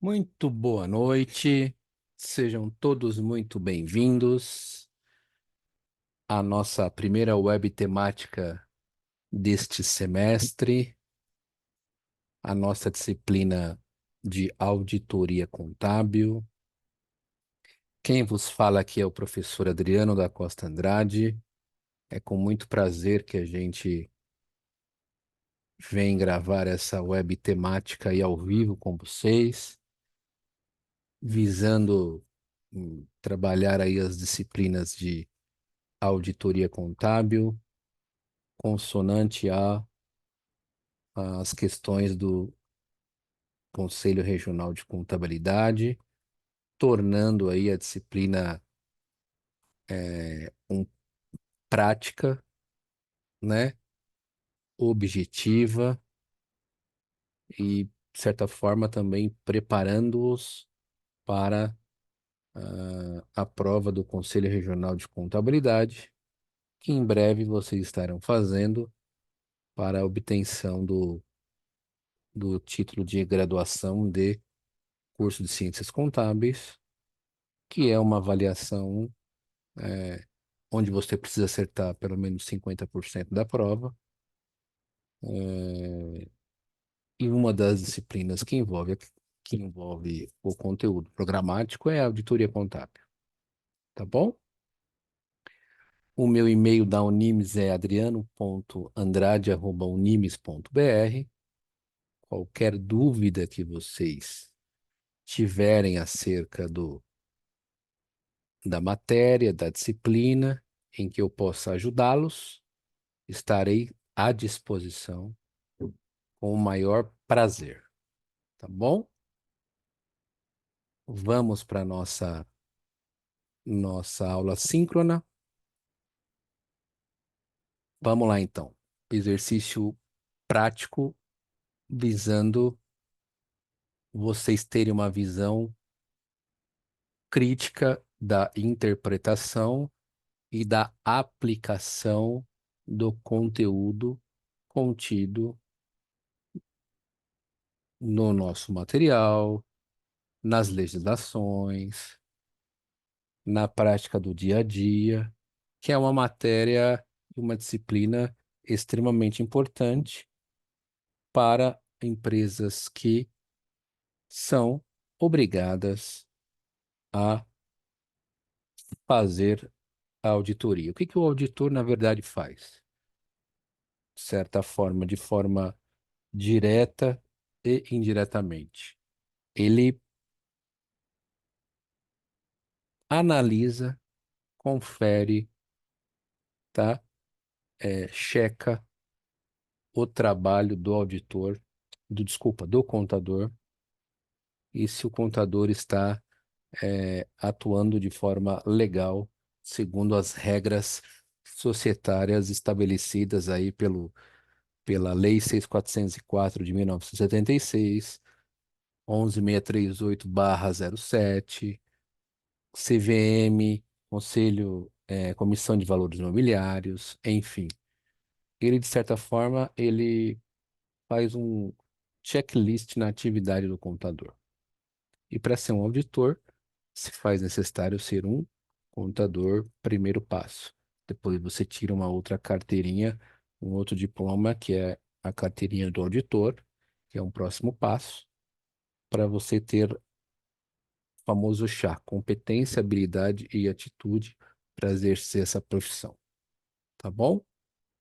Muito boa noite, sejam todos muito bem-vindos à nossa primeira web temática deste semestre, a nossa disciplina de auditoria contábil. Quem vos fala aqui é o professor Adriano da Costa Andrade. É com muito prazer que a gente vem gravar essa web temática aí ao vivo com vocês, visando trabalhar aí as disciplinas de auditoria contábil, consonante às questões do Conselho Regional de Contabilidade, tornando aí a disciplina prática, né, objetiva e, de certa forma, também preparando-os para a prova do Conselho Regional de Contabilidade, que em breve vocês estarão fazendo para a obtenção do título de graduação de curso de Ciências Contábeis, que é uma avaliação é, onde você precisa acertar pelo menos 50% da prova, e uma das disciplinas que envolve o conteúdo programático é a auditoria contábil, tá bom? O meu e-mail da Unimes é adriano.andrade@unimes.br. Qualquer dúvida que vocês tiverem acerca da matéria, da disciplina, em que eu possa ajudá-los, estarei à disposição com o maior prazer, tá bom? Vamos para nossa aula síncrona. Vamos lá então. Exercício prático visando vocês terem uma visão crítica da interpretação e da aplicação do conteúdo contido no nosso material, nas legislações, na prática do dia a dia, que é uma matéria, uma disciplina extremamente importante para empresas que são obrigadas a fazer a auditoria. O que que o auditor, na verdade, faz? De certa forma, de forma direta e indiretamente. Ele analisa, confere, tá? Checa o trabalho do auditor, desculpa, do contador, e se o contador está atuando de forma legal, segundo as regras societárias estabelecidas aí pela Lei 6.404 de 1976, 11.638/07, CVM, Comissão de Valores Imobiliários, enfim. Ele, de certa forma, ele faz um checklist na atividade do contador. E para ser um auditor, se faz necessário ser um contador primeiro passo. Depois você tira uma outra carteirinha, um outro diploma, que é a carteirinha do auditor, que é um próximo passo, para você ter o famoso chá, competência, habilidade e atitude para exercer essa profissão, tá bom?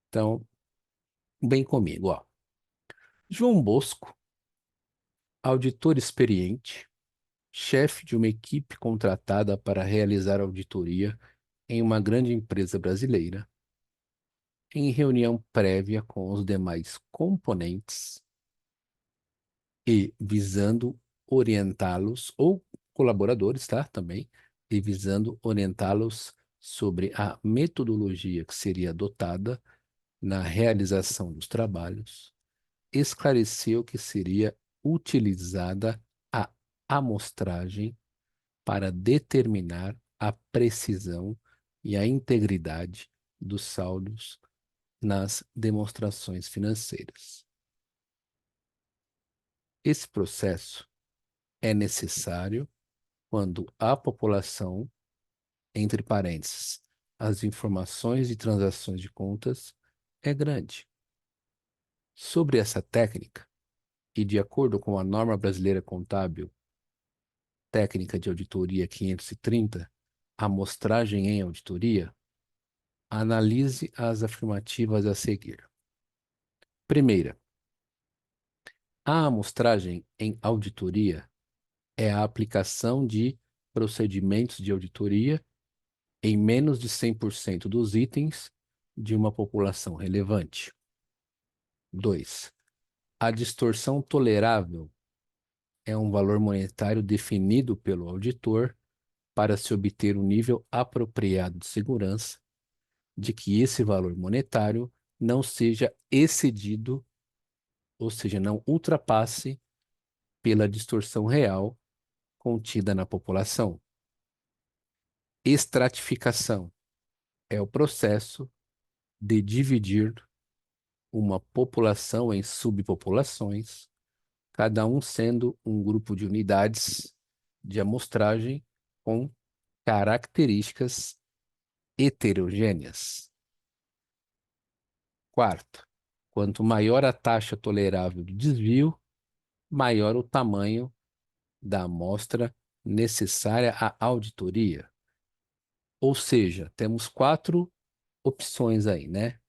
Então, bem comigo, ó. João Bosco, auditor experiente, chefe de uma equipe contratada para realizar auditoria em uma grande empresa brasileira, em reunião prévia com os demais componentes e visando orientá-los, ou colaboradores, tá? Também, e visando orientá-los sobre a metodologia que seria adotada na realização dos trabalhos, esclareceu que seria utilizada a amostragem para determinar a precisão e a integridade dos saldos nas demonstrações financeiras. Esse processo é necessário quando a população, entre parênteses, as informações e transações de contas é grande. Sobre essa técnica, e de acordo com a norma brasileira contábil, técnica de auditoria 530, amostragem em auditoria, analise as afirmativas a seguir. Primeira, a amostragem em auditoria é a aplicação de procedimentos de auditoria em menos de 100% dos itens de uma população relevante. 2. A distorção tolerável é um valor monetário definido pelo auditor para se obter o nível apropriado de segurança de que esse valor monetário não seja excedido, ou seja, não ultrapasse pela distorção real contida na população. Estratificação é o processo de dividir uma população em subpopulações, cada um sendo um grupo de unidades de amostragem com características heterogêneas. Quarto, quanto maior a taxa tolerável de desvio, maior o tamanho da amostra necessária à auditoria. Ou seja, temos quatro opções aí, né?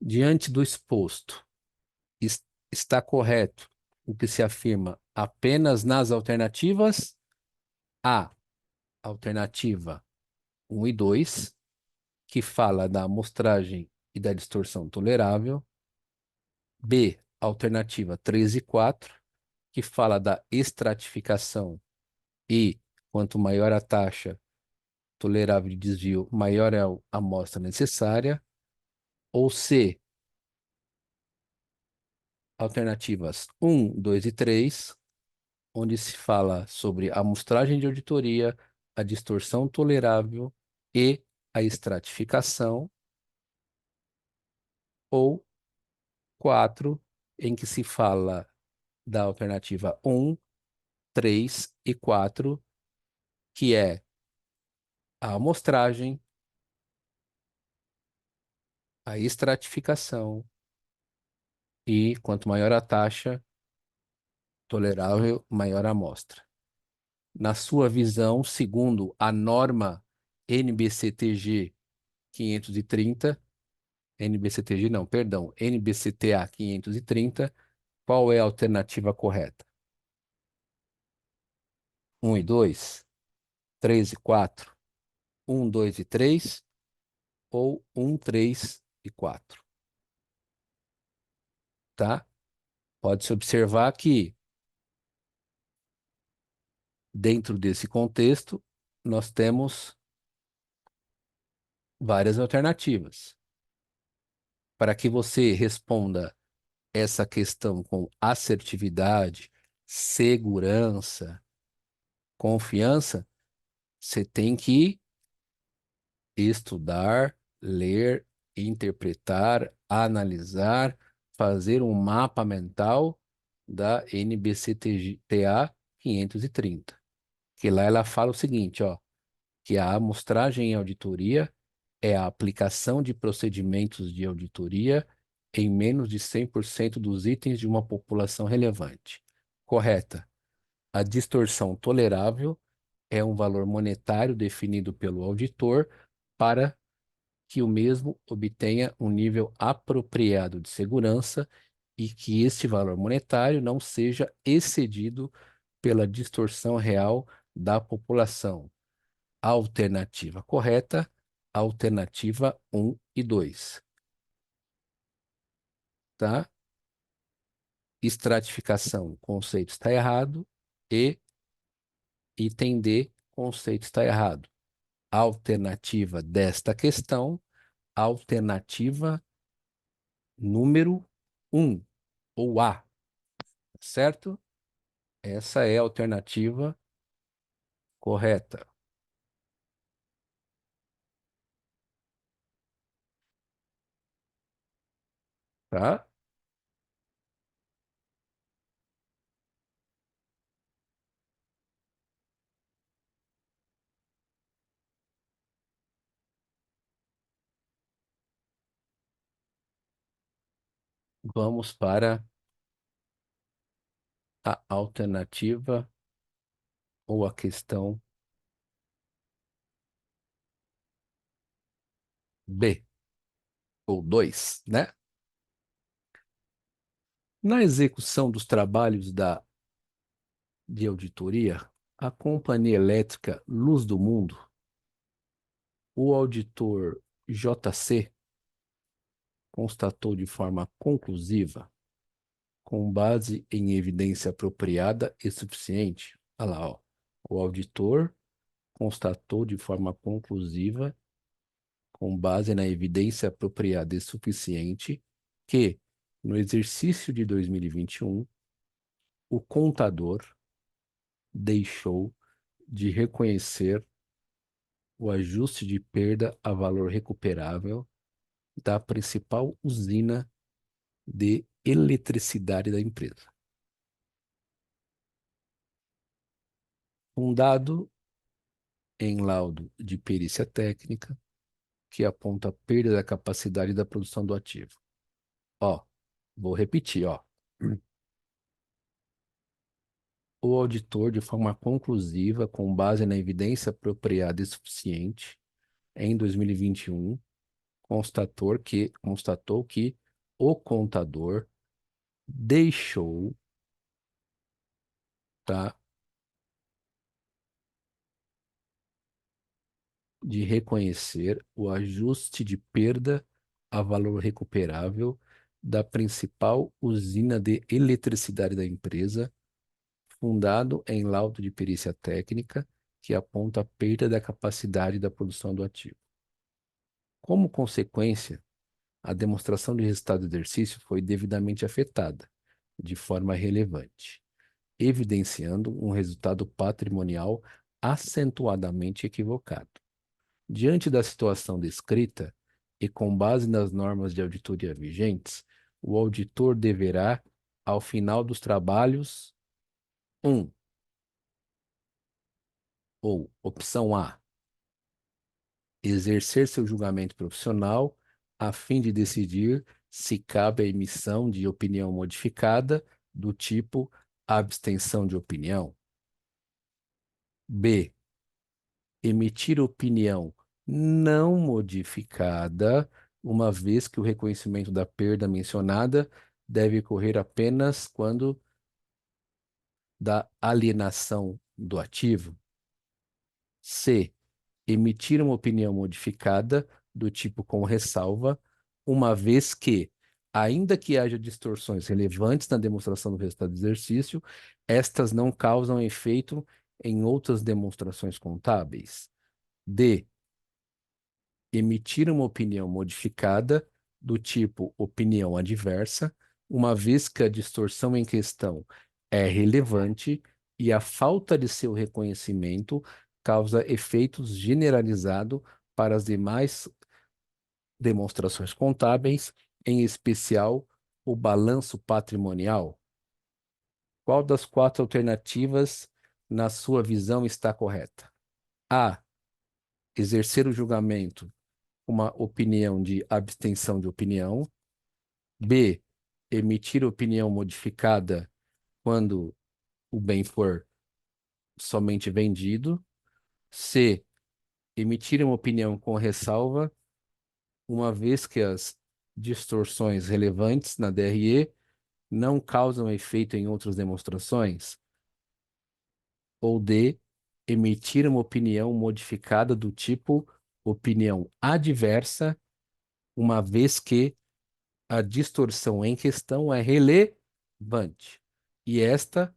Diante do exposto, está correto o que se afirma apenas nas alternativas A, alternativa 1 e 2, que fala da amostragem e da distorção tolerável; B, alternativa 3 e 4, que fala da estratificação e quanto maior a taxa tolerável de desvio, maior é a amostra necessária; ou C, alternativas 1, 2 e 3, onde se fala sobre a amostragem de auditoria, a distorção tolerável e a estratificação; ou 4, em que se fala da alternativa 1, 3 e 4, que é a amostragem, a estratificação e quanto maior a taxa tolerável, maior a amostra. Na sua visão, segundo a norma NBCTG 530, NBCTG não, perdão, NBCTA 530, qual é a alternativa correta? 1 e 2, 3 e 4, 1, 2 e 3 ou 1, 3 e 4, tá? Pode-se observar que, dentro desse contexto, nós temos várias alternativas. Para que você responda essa questão com assertividade, segurança, confiança, você tem que estudar, ler, interpretar, analisar, fazer um mapa mental da NBCTA 530. Que lá ela fala o seguinte, ó, que a amostragem em auditoria é a aplicação de procedimentos de auditoria em menos de 100% dos itens de uma população relevante. Correta. A distorção tolerável é um valor monetário definido pelo auditor para que o mesmo obtenha um nível apropriado de segurança e que este valor monetário não seja excedido pela distorção real da população. Alternativa correta, alternativa 1 e 2, tá? Estratificação, conceito está errado, e item D, conceito está errado. Alternativa desta questão, alternativa número 1, ou A, certo? Essa é a alternativa correta, tá? Vamos para a alternativa ou a questão B, ou 2, né? Na execução dos trabalhos de auditoria, a Companhia Elétrica Luz do Mundo, o auditor JC constatou de forma conclusiva, com base em evidência apropriada e suficiente. Olha lá, ó. O auditor constatou de forma conclusiva, com base na evidência apropriada e suficiente, que, no exercício de 2021, o contador deixou de reconhecer o ajuste de perda a valor recuperável da principal usina de eletricidade da empresa. Fundado em laudo de perícia técnica que aponta a perda da capacidade da produção do ativo. Ó, vou repetir, ó. O auditor, de forma conclusiva, com base na evidência apropriada e suficiente, em 2021, constatou que o contador deixou, tá, de reconhecer o ajuste de perda a valor recuperável da principal usina de eletricidade da empresa, fundado em laudo de perícia técnica que aponta a perda da capacidade da produção do ativo. Como consequência, a demonstração de resultado do exercício foi devidamente afetada, de forma relevante, evidenciando um resultado patrimonial acentuadamente equivocado. Diante da situação descrita e com base nas normas de auditoria vigentes, o auditor deverá, ao final dos trabalhos, 1. Ou opção A, exercer seu julgamento profissional a fim de decidir se cabe a emissão de opinião modificada do tipo abstenção de opinião. B, emitir opinião não modificada, uma vez que o reconhecimento da perda mencionada deve ocorrer apenas quando da alienação do ativo. C, emitir uma opinião modificada do tipo com ressalva, uma vez que, ainda que haja distorções relevantes na demonstração do resultado do exercício, estas não causam efeito em outras demonstrações contábeis. D, emitir uma opinião modificada do tipo opinião adversa, uma vez que a distorção em questão é relevante e a falta de seu reconhecimento causa efeitos generalizados para as demais demonstrações contábeis, em especial o balanço patrimonial. Qual das quatro alternativas, na sua visão, está correta? A. Exercer o julgamento uma opinião de abstenção de opinião. B. Emitir opinião modificada quando o bem for somente vendido. C. Emitir uma opinião com ressalva, uma vez que as distorções relevantes na DRE não causam efeito em outras demonstrações. Ou D. Emitir uma opinião modificada do tipo opinião adversa, uma vez que a distorção em questão é relevante. E esta,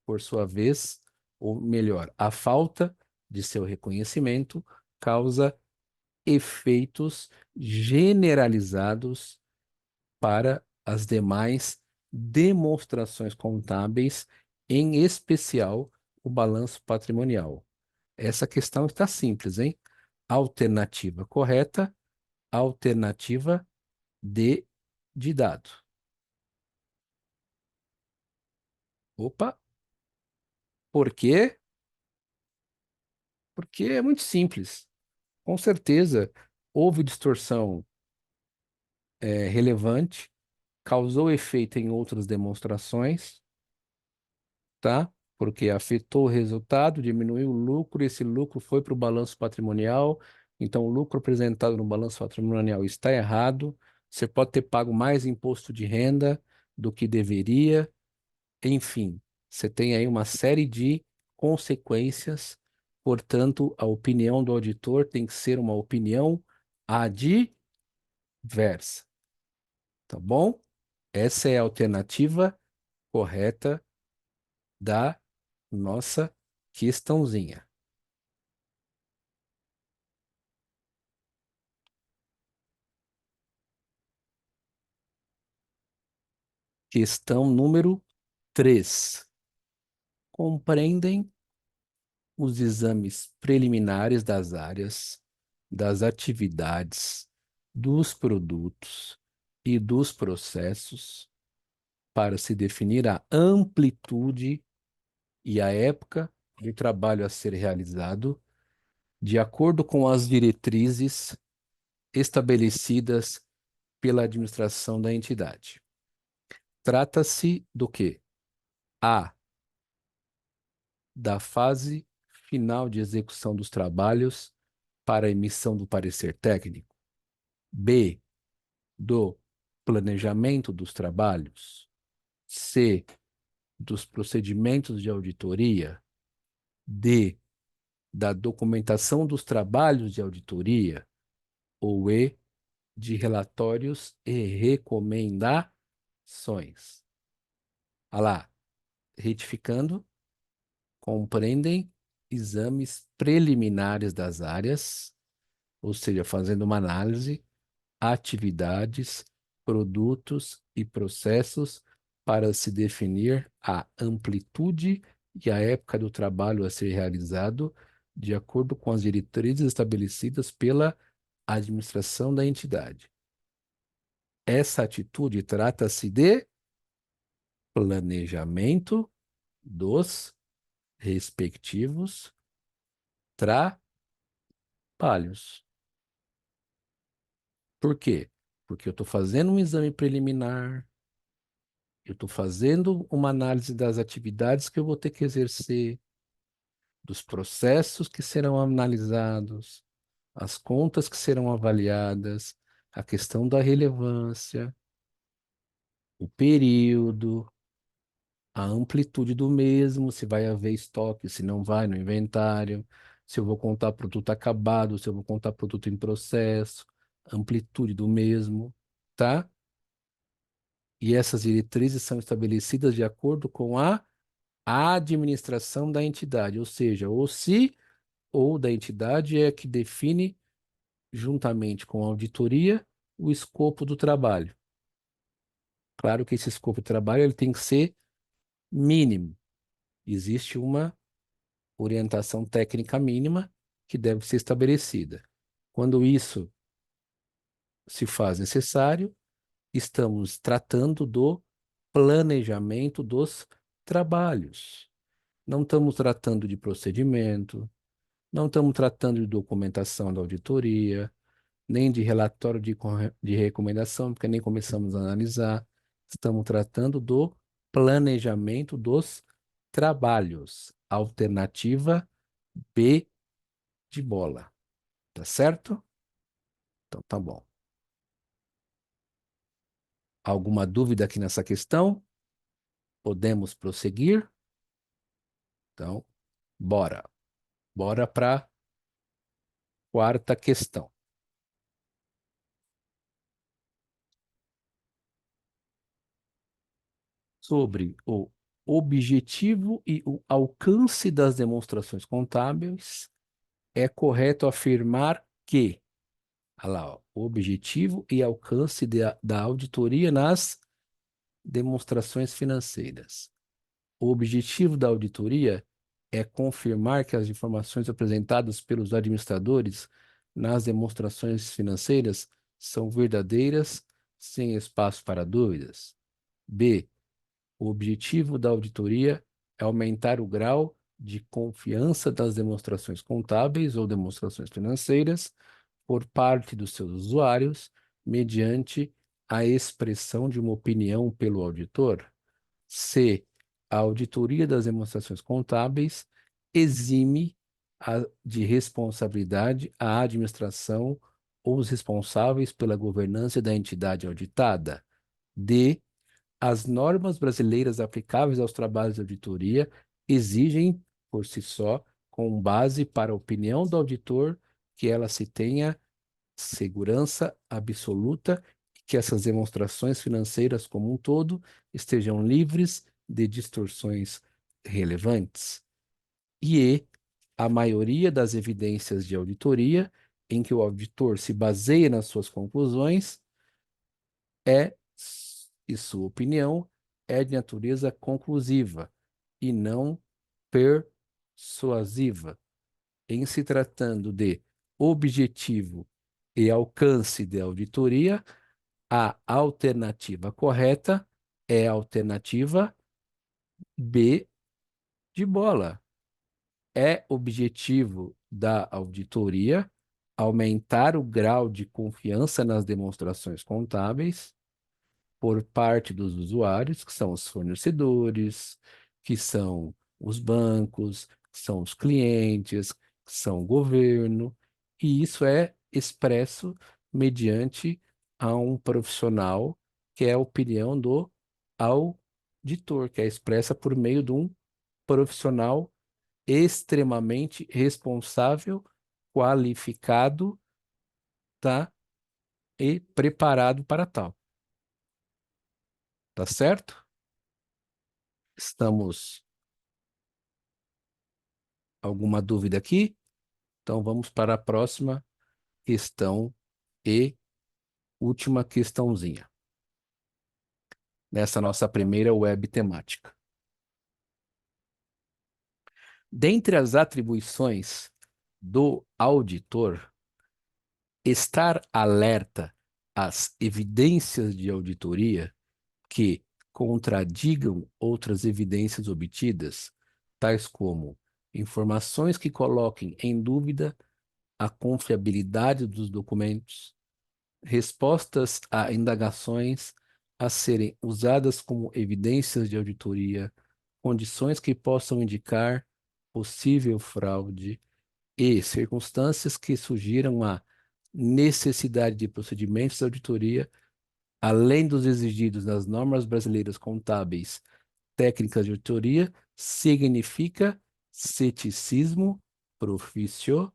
por sua vez, ou melhor, a falta de seu reconhecimento causa efeitos generalizados para as demais demonstrações contábeis, em especial o balanço patrimonial. Essa questão está simples, hein? Alternativa correta, alternativa D de dado. Opa, por quê? Porque é muito simples. Com certeza, houve distorção relevante, causou efeito em outras demonstrações, tá? Porque afetou o resultado, diminuiu o lucro, esse lucro foi para o balanço patrimonial, então o lucro apresentado no balanço patrimonial está errado, você pode ter pago mais imposto de renda do que deveria, enfim, você tem aí uma série de consequências, portanto, a opinião do auditor tem que ser uma opinião adversa, tá bom? Essa é a alternativa correta da nossa questãozinha. Questão número 3. Compreendem os exames preliminares das áreas, das atividades, dos produtos e dos processos para se definir a amplitude e a época do trabalho a ser realizado, de acordo com as diretrizes estabelecidas pela administração da entidade. Trata-se do quê? A. Da fase final de execução dos trabalhos para a emissão do parecer técnico. B. Do planejamento dos trabalhos. C. Dos procedimentos de auditoria. D. Da documentação dos trabalhos de auditoria. Ou E. De relatórios e recomendações. Olha lá, retificando. Compreendem exames preliminares das áreas, ou seja, fazendo uma análise, atividades, produtos e processos para se definir a amplitude e a época do trabalho a ser realizado, de acordo com as diretrizes estabelecidas pela administração da entidade. Essa atitude trata-se de planejamento dos respectivos trabalhos. Por quê? Porque eu estou fazendo um exame preliminar, eu estou fazendo uma análise das atividades que eu vou ter que exercer, dos processos que serão analisados, as contas que serão avaliadas, a questão da relevância, o período, a amplitude do mesmo, se vai haver estoque, se não vai no inventário, se eu vou contar produto acabado, se eu vou contar produto em processo, amplitude do mesmo, tá? E essas diretrizes são estabelecidas de acordo com a administração da entidade, ou seja, o se ou da entidade é que define, juntamente com a auditoria, o escopo do trabalho. Claro que esse escopo de trabalho ele tem que ser mínimo. Existe uma orientação técnica mínima que deve ser estabelecida. Quando isso se faz necessário, estamos tratando do planejamento dos trabalhos. Não estamos tratando de procedimento, não estamos tratando de documentação da auditoria, nem de relatório de recomendação, porque nem começamos a analisar. Estamos tratando do planejamento dos trabalhos. Alternativa B de bola. Tá certo? Então tá bom. Alguma dúvida aqui nessa questão? Podemos prosseguir? Então, bora. Bora para a quarta questão. Sobre o objetivo e o alcance das demonstrações contábeis, é correto afirmar que, olha lá, ó, objetivo e alcance da auditoria nas demonstrações financeiras. O objetivo da auditoria é confirmar que as informações apresentadas pelos administradores nas demonstrações financeiras são verdadeiras, sem espaço para dúvidas. B. O objetivo da auditoria é aumentar o grau de confiança das demonstrações contábeis ou demonstrações financeiras por parte dos seus usuários, mediante a expressão de uma opinião pelo auditor. C, a auditoria das demonstrações contábeis exime de responsabilidade a administração ou os responsáveis pela governança da entidade auditada. D, as normas brasileiras aplicáveis aos trabalhos de auditoria exigem, por si só, com base para a opinião do auditor, que ela se tenha segurança absoluta e que essas demonstrações financeiras como um todo estejam livres de distorções relevantes. E a maioria das evidências de auditoria em que o auditor se baseia nas suas conclusões é, e sua opinião, é de natureza conclusiva e não persuasiva. Em se tratando de objetivo e alcance da auditoria, a alternativa correta é a alternativa B de bola. É objetivo da auditoria aumentar o grau de confiança nas demonstrações contábeis por parte dos usuários, que são os fornecedores, que são os bancos, que são os clientes, que são o governo, e isso é expresso mediante a um profissional, que é a opinião do auditor, que é expressa por meio de um profissional extremamente responsável, qualificado, tá? E preparado para tal. Tá certo? Estamos alguma dúvida aqui? Então vamos para a próxima questão e última questãozinha, nessa nossa primeira web temática. Dentre as atribuições do auditor, estar alerta às evidências de auditoria que contradigam outras evidências obtidas, tais como informações que coloquem em dúvida a confiabilidade dos documentos, respostas a indagações a serem usadas como evidências de auditoria, condições que possam indicar possível fraude e circunstâncias que sugiram a necessidade de procedimentos de auditoria, além dos exigidos nas normas brasileiras contábeis, técnicas de auditoria, significa ceticismo profissional.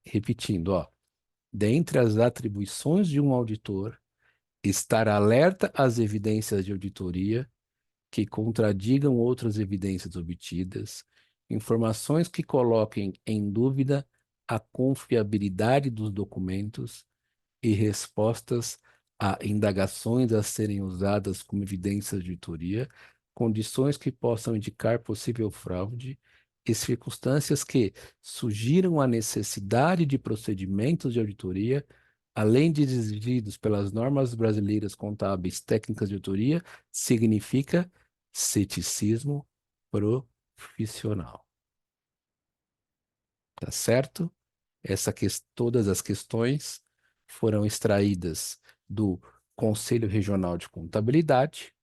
Repetindo, ó, dentre as atribuições de um auditor, estar alerta às evidências de auditoria que contradigam outras evidências obtidas, informações que coloquem em dúvida a confiabilidade dos documentos e respostas a indagações a serem usadas como evidências de auditoria, condições que possam indicar possível fraude e circunstâncias que sugiram a necessidade de procedimentos de auditoria, além de exigidos pelas normas brasileiras contábeis técnicas de auditoria, significa ceticismo profissional. Tá certo? Todas as questões foram extraídas do Conselho Regional de Contabilidade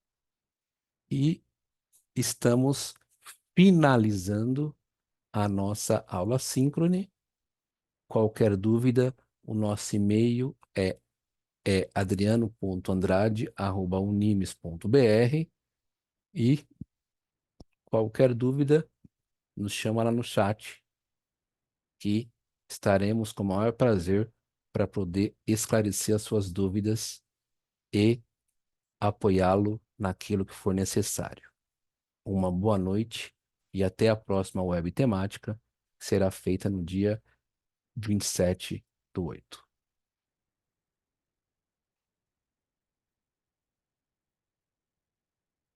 e estamos finalizando a nossa aula síncrone. Qualquer dúvida, o nosso e-mail é adriano.andrade@unimes.br e qualquer dúvida, nos chama lá no chat que estaremos com o maior prazer para poder esclarecer as suas dúvidas e apoiá-lo naquilo que for necessário. Uma boa noite e até a próxima web temática, que será feita no dia 27/8.